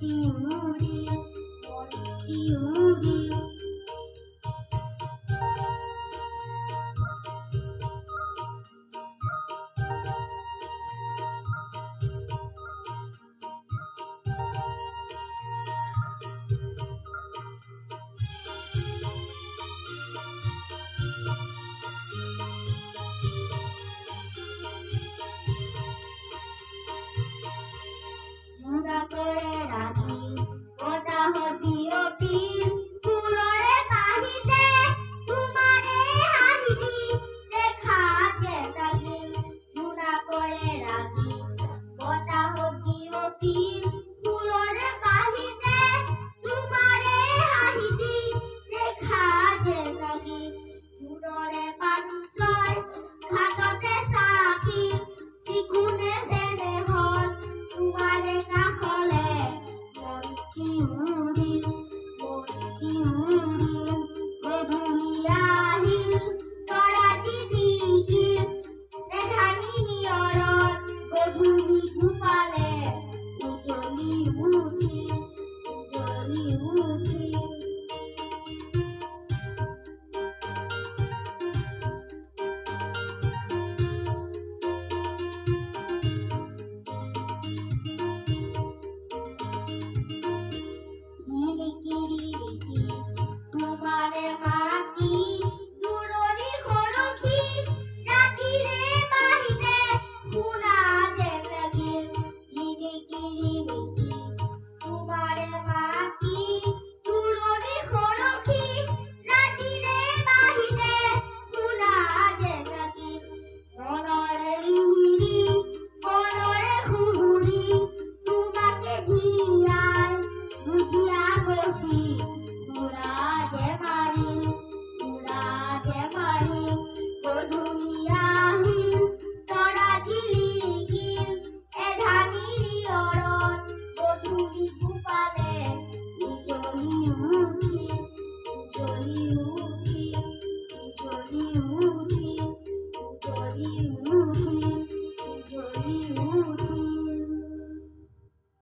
চিউৰি মন চিউৰি করে রাখি বতাহ বিয়পি ফুলরে কাহিতে তোমারে হাহিদি দেখা চেতাকি জুড়া করে রাখি বতাহ বিয়পি ফুলরে কাহিতে তোমারে হাহিদি দেখা চেতাকি জুড়রে পানুসয় ঘাটতে সাকি শিকুনে জেনে হল তোমারে কাখলে মন চিউৰি গধূলি আহিল তৰাটি দিগি এধানি নিয়ৰত গধূলি গোপালে উজলি উঠি তোমারে মাটি দূররি খরখি রাতিরে বাহিরে খুনা জেলগি লিরিকিরি মিটি তোমারে মাটি দূররি খরখি রাতিরে বাহিরে খুনা জেলগি মনরে হুহুরি মনরে হুহুরি তোমাকে ধিয়াই বুঝিয়া বসি উড়াতে পারি গধূলি আহিল তৰা ঝিলিকিল এধানি নিয়ৰত গধূলি গোপালে উজলি উঠি